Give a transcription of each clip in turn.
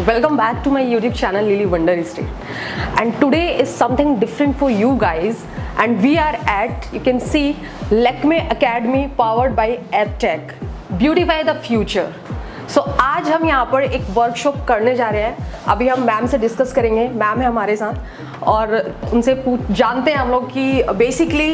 Welcome back to my YouTube channel Lily Wonder History. And today is something different for you guys. And we are at, you can see, Lakme Academy powered by EdTech. Beautify the future. So आज हम यहाँ पर एक workshop करने जा रहे हैं. अभी हम मैम से डिस्कस करेंगे. मैम है हमारे साथ और उनसे जानते हैं हम लोग कि बेसिकली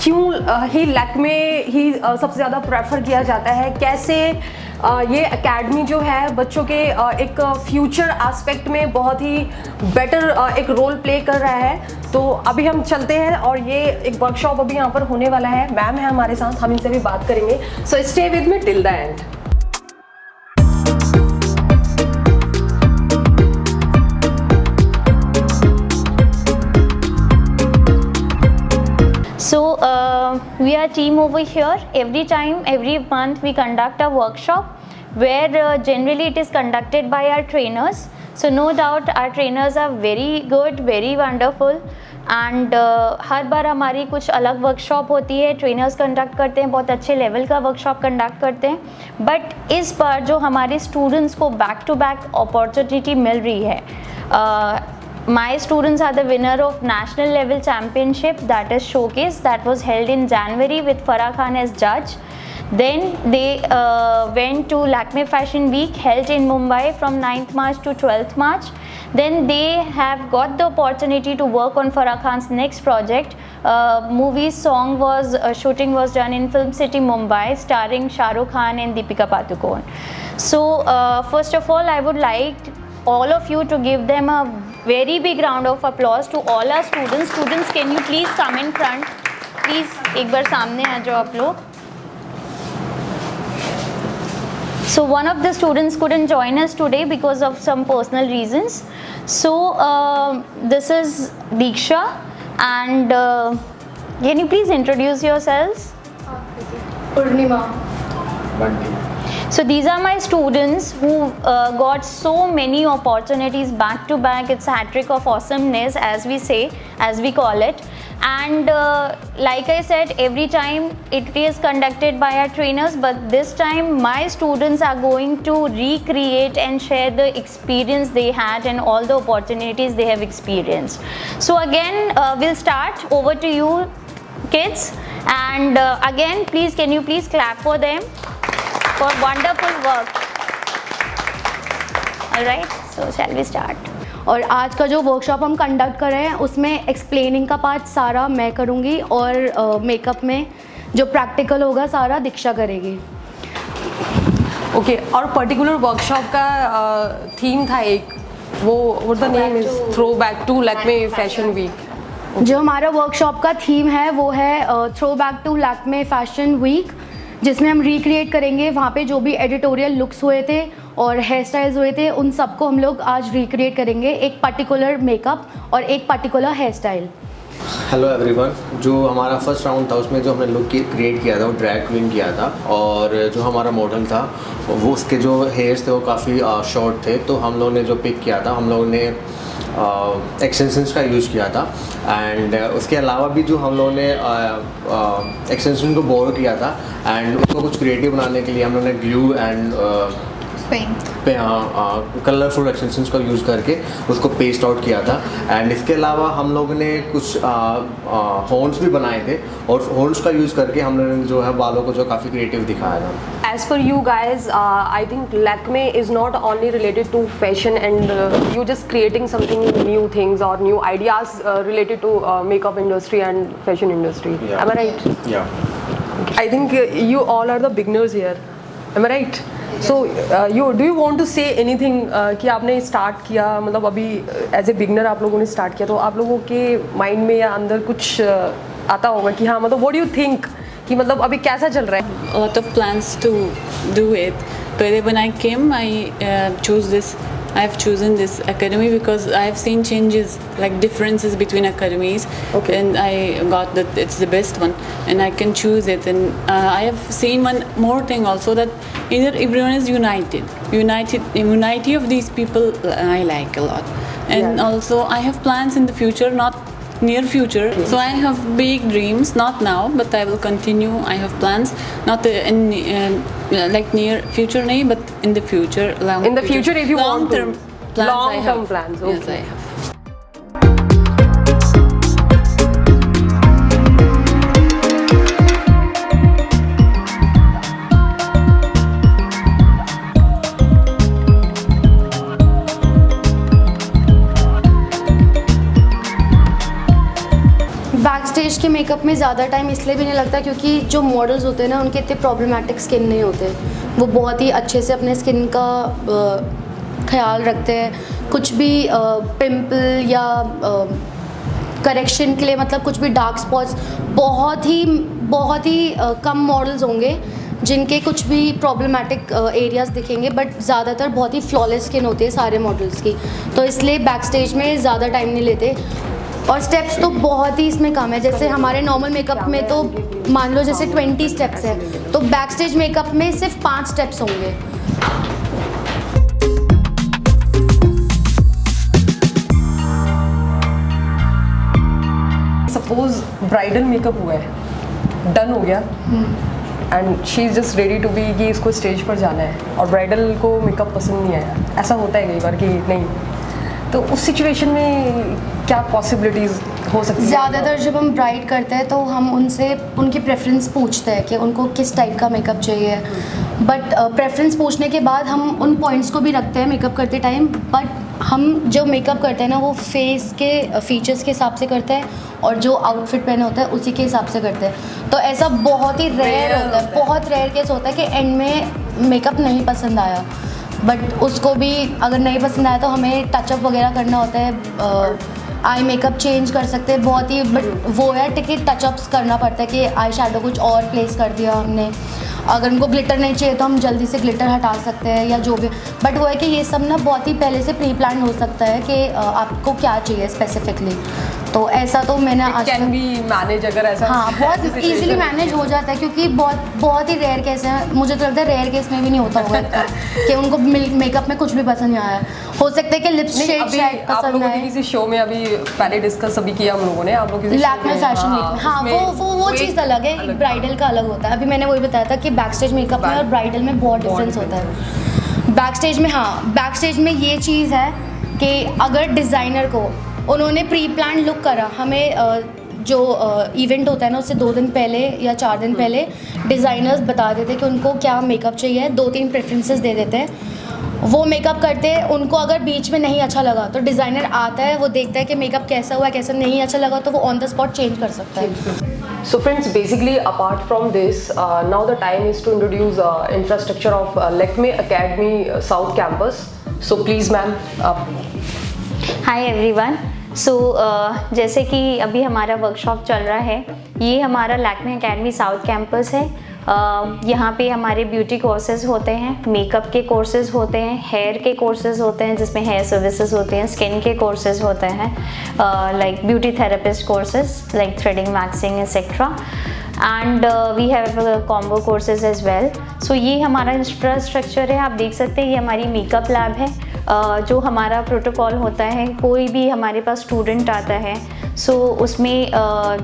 क्यों ही लैक्मे ही सबसे ज़्यादा प्रेफर किया जाता है, कैसे ये एकेडमी जो है बच्चों के एक फ्यूचर एस्पेक्ट में बहुत ही बेटर एक रोल प्ले कर रहा है. तो अभी हम चलते हैं और ये एक वर्कशॉप अभी यहाँ पर होने वाला है. मैम है हमारे साथ, हम इनसे भी बात करेंगे. So stay with me till the end. So we are a team over here. Every month we conduct a workshop where generally it is conducted by our trainers. So no doubt our trainers are very good, very wonderful. And हर बार हमारी कुछ अलग workshop होती है, trainers conduct करते हैं, बहुत अच्छे level का वर्कशॉप कंडक्ट करते हैं. बट इस बार जो हमारे स्टूडेंट्स को बैक टू बैक अपॉर्चुनिटी मिल रही है, my students are the winner of national level championship, that is showcase, that was held in January with Farah Khan as judge. Then they went to Lakme Fashion Week held in Mumbai from 9th March to 12th March. Then they have got the opportunity to work on Farah Khan's next project. Shooting was done in Film City Mumbai starring Shah Rukh Khan and Deepika Padukone. So first of all I would like all of you to give them a very big round of applause to all our students. Students, can you please come in front? Please, एक बार सामने आ जाओ आप लोग. So one of the students couldn't join us today because of some personal reasons. So this is Diksha, and can you please introduce yourselves? Purnima. So these are my students who got so many opportunities back to back. It's a hat trick of awesomeness, as we say, as we call it. And like I said, every time it is conducted by our trainers, but this time my students are going to recreate and share the experience they had and all the opportunities they have experienced. So again, we'll start. Over to you, kids. And again, please, can you please clap for them for wonderful work. All right, so shall we start? और आज का जो workshop हम conduct कर रहे हैं उसमें explaining का पार्ट सारा मैं करूँगी और मेकअप में जो प्रैक्टिकल होगा सारा दीक्षा करेगी. ओके, और पर्टिकुलर वर्कशॉप का थीम था एक, वो the name is throw back to Lakme fashion week. जो हमारा वर्कशॉप का थीम है वो है throw back to Lakme fashion week, जिसमें हम रिक्रिएट करेंगे वहाँ पे जो भी एडिटोरियल लुक्स हुए थे और हेयर स्टाइल्स हुए थे उन सबको हम लोग आज रिक्रिएट करेंगे, एक पर्टिकुलर मेकअप और एक particular hair style. Hello everyone. जो हमारा फर्स्ट राउंड था उसमें जो हमने लुक क्रिएट किया था वो ड्रैग क्वीन किया था, और जो हमारा मॉडल था वो उसके जो हेयर्स थे वो काफ़ी शॉर्ट थे. तो हम लोगों ने जो पिक किया था, हम लोगों ने एक्सटेंशंस का यूज़ किया था. एंड उसके अलावा भी जो हम लोगों ने एक्सटेंशन को बोरो किया था एंड उसको कुछ क्रिएटिव बनाने के लिए हम लोगों ने ग्लू एंड कलरफुल एक्सटेंशंस का यूज़ करके उसको पेस्ट आउट किया था. एंड इसके अलावा हम लोगों ने कुछ हॉर्न्स भी बनाए थे और हॉर्न्स का यूज़ करके हम लोगों ने जो है बालों को जो काफ़ी क्रिएटिव दिखाया था. As for you guys, I think Lakme is not only related to fashion and you just creating something new things or new ideas related to makeup industry and fashion industry. Yeah. Am I right? Yeah. I think you all are the beginners here. Am I right? So do you want to say anything कि आपने start किया, मतलब अभी as a beginner आप लोगों ने start किया, तो आप लोगों के माइंड में या अंदर कुछ आता होगा कि हाँ, मतलब व्हाट डू यू थिंक कि मतलब अभी कैसा चल रहा है? A lot of plans to do it. But when I came, I have chosen this academy because I have seen changes, like differences between academies. Okay. And I got that it's the best one, and I can choose it. And I have seen one more thing also, that either everyone is unity of these people I like a lot. And Yeah. also I have plans in the future, not near future. So I have big dreams, not now, but I will continue. I have plans, not in like near future, but in the future, long In the future, if you long want to. term. plans I Long-term have. plans, Yes, okay. I have. Back stage के makeup में ज़्यादा time इसलिए भी नहीं लगता क्योंकि जो models होते हैं ना उनके इतने प्रॉब्लमेटिक स्किन नहीं होते, वो बहुत ही अच्छे से अपने स्किन का ख्याल रखते हैं। कुछ भी पिंपल या करेक्शन के लिए, मतलब कुछ भी डार्क स्पॉट्स, बहुत ही कम मॉडल्स होंगे जिनके कुछ भी प्रॉब्लमेटिक एरियाज दिखेंगे, बट ज़्यादातर बहुत ही फ्लॉलेस स्किन होती है सारे मॉडल्स की, तो इसलिए बैक स्टेज में ज़्यादा टाइम नहीं लेते। और स्टेप्स तो बहुत ही इसमें कम है, जैसे हमारे नॉर्मल मेकअप में तो मान लो जैसे 20 स्टेप्स है, तो बैक स्टेज मेकअप में सिर्फ 5 स्टेप्स होंगे। सपोज ब्राइडल मेकअप हुआ है, डन हो गया, and she is just ready to be कि इसको स्टेज पर जाना है, और ब्राइडल को मेकअप पसंद नहीं आया, ऐसा होता है कई बार कि नहीं, तो उस सिचुएशन में क्या पॉसिबिलिटीज़ हो सकती है? ज़्यादातर जब हम ब्राइड करते हैं तो हम उनसे उनकी प्रेफरेंस पूछते हैं कि उनको किस टाइप का मेकअप चाहिए, बट प्रेफरेंस पूछने के बाद हम उन पॉइंट्स को भी रखते हैं मेकअप करते टाइम, बट हम जो मेकअप करते हैं ना वो फेस के फीचर्स के हिसाब से करते हैं और जो आउटफिट पहने होता है उसी के हिसाब से करते हैं। तो ऐसा बहुत ही रेयर होता है, बहुत रेयर केस होता है कि एंड में मेकअप नहीं पसंद आया, बट उसको भी अगर नहीं पसंद आया तो हमें टचअप वगैरह करना होता है, आई मेकअप चेंज कर सकते हैं बहुत ही, बट वो है टिकट टचअप्स करना पड़ता है कि आई शेडो कुछ और प्लेस कर दिया हमने, अगर उनको ग्लिटर नहीं चाहिए तो हम जल्दी से ग्लिटर हटा सकते हैं या जो भी, बट वो है कि ये सब ना बहुत ही पहले से प्री प्लान हो सकता है कि आपको क्या चाहिए स्पेसिफिकली, तो ऐसा तो मैंने आज कैन बी मैनेज अगर ऐसा, हाँ बहुत इजीली मैनेज हो जाता है, क्योंकि बहुत ही रेयर केस है, मुझे तो लगता है रेयर केस में भी नहीं होता होगा इतना कि उनको मेकअप में कुछ भी पसंद नहीं आया। हो सकता है कि लिप्स शेड शायद आप पसंद लोगों ने आए, किसी शो में अभी पहले डिस्कस अभी किया हम लोगों ने, आप लोग किसी लैक्मे फैशन वीक में, हाँ वो चीज़ अलग है, ब्राइडल का अलग होता है। अभी मैंने वही बताया था कि बैक स्टेज मेकअप में और ब्राइडल में बहुत डिफरेंस होता है। बैक स्टेज में, हाँ बैक स्टेज में ये चीज़ है कि अगर डिज़ाइनर को उन्होंने प्री प्लान लुक करा, हमें जो इवेंट होता है ना उससे 2 दिन पहले या 4 दिन पहले डिज़ाइनर्स बता देते कि उनको क्या मेकअप चाहिए, 2-3 प्रेफरेंसेस दे देते हैं, वो मेकअप करते हैं। उनको अगर बीच में नहीं अच्छा लगा तो डिज़ाइनर आता है, वो देखता है कि मेकअप कैसा हुआ है, कैसा नहीं अच्छा लगा, तो वो ऑन द स्पॉट चेंज कर सकता है। So friends, basically apart from this, now the time is to introduce infrastructure of Lakme Academy South Campus. So please ma'am, hi everyone. So जैसे कि अभी हमारा वर्कशॉप चल रहा है, ये हमारा लैक्मे एकेडमी साउथ कैंपस है। यहाँ पे हमारे ब्यूटी कोर्सेज होते हैं, मेकअप के कोर्सेज होते हैं, हेयर के कोर्सेज होते हैं जिसमें हेयर सर्विसेज होते हैं, स्किन के कोर्सेज होते हैं like beauty therapist courses like threading, waxing etcetera, and we have combo courses as well. So ये हमारा इंफ्रास्ट्रक्चर है, आप देख सकते हैं ये हमारी मेकअप लैब है। जो हमारा प्रोटोकॉल होता है, कोई भी हमारे पास स्टूडेंट आता है सो उसमें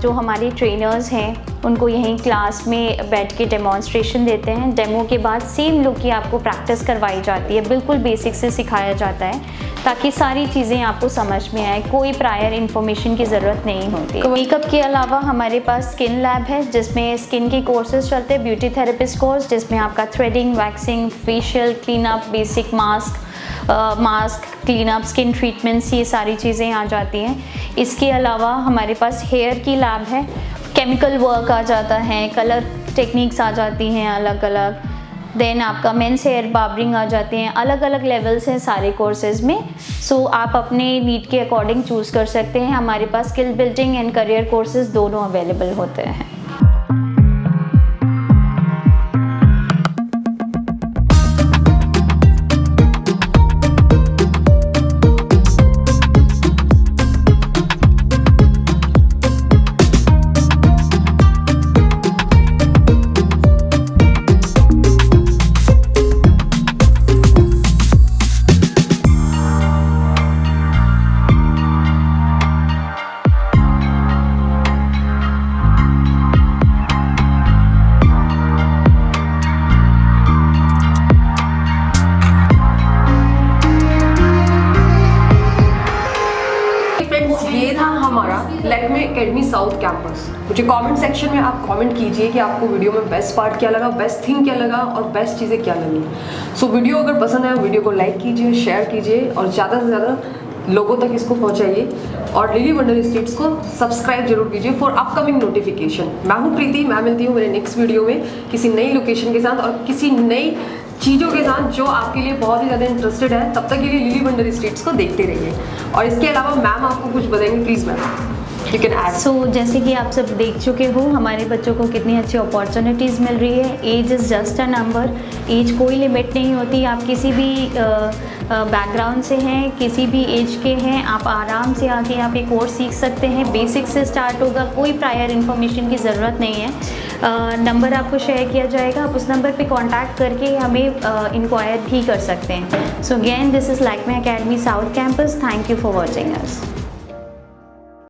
जो हमारे ट्रेनर्स हैं उनको यहीं क्लास में बैठ के डेमोन्स्ट्रेशन देते हैं। डेमो के बाद सेम लुक की आपको प्रैक्टिस करवाई जाती है, बिल्कुल बेसिक से सिखाया जाता है ताकि सारी चीज़ें आपको समझ में आए, कोई प्रायर इन्फॉर्मेशन की ज़रूरत नहीं होती। मेकअप के अलावा हमारे पास स्किन लैब है जिसमें स्किन के कोर्सेज चलते हैं, ब्यूटी थेरेपिस्ट कोर्स जिसमें आपका threading, waxing, facial, clean up, basic mask clean up, skin treatments, ये सारी चीज़ें आ जाती हैं। इसके अलावा हमारे पास हेयर की लैब है, केमिकल वर्क आ जाता है, कलर टेक्निक्स आ जाती हैं अलग अलग, देन आपका मेंस हेयर बार्बरिंग आ जाते हैं, अलग अलग लेवल्स हैं सारे कोर्सेज में। सो आप अपने नीड के अकॉर्डिंग चूज़ कर सकते हैं। हमारे पास skill building and career courses दोनों अवेलेबल होते हैं। Academy south campus. मुझे कमेंट सेक्शन में आप कमेंट कीजिए कि आपको वीडियो में बेस्ट पार्ट क्या लगा, बेस्ट थिंग क्या लगा और बेस्ट चीज़ें क्या लगी। सो वीडियो अगर पसंद आया वीडियो को लाइक कीजिए, शेयर कीजिए और ज़्यादा से ज़्यादा लोगों तक इसको पहुंचाइए और लिली वंडर स्ट्रीट्स को सब्सक्राइब जरूर कीजिए फॉर अपकमिंग नोटिफिकेशन। मैं हूं प्रीति, मैं मिलती हूं मेरे नेक्स्ट वीडियो में किसी नई लोकेशन के साथ और किसी नई चीज़ों के साथ जो आपके लिए बहुत ही ज़्यादा इंटरेस्टेड है। तब तक के लिए लिली वंडर स्ट्रीट्स को देखते रहिए। और इसके अलावा मैम आपको कुछ बताएंगे, please ma'am you can add. So जैसे कि आप सब देख चुके हो हमारे बच्चों को कितनी अच्छी अपॉर्चुनिटीज़ मिल रही है। Age is just a number, age कोई लिमिट नहीं होती। आप किसी भी बैकग्राउंड से हैं, किसी भी एज के हैं, आप आराम से आके यहाँ पे कोर्स सीख सकते हैं। बेसिक से स्टार्ट होगा, कोई प्रायर इन्फॉर्मेशन की ज़रूरत नहीं है। नंबर आपको शेयर किया जाएगा, आप उस नंबर पे कांटेक्ट करके हमें इंक्वायर भी कर सकते हैं। So again this is Lakme academy south campus. Thank you for watching us.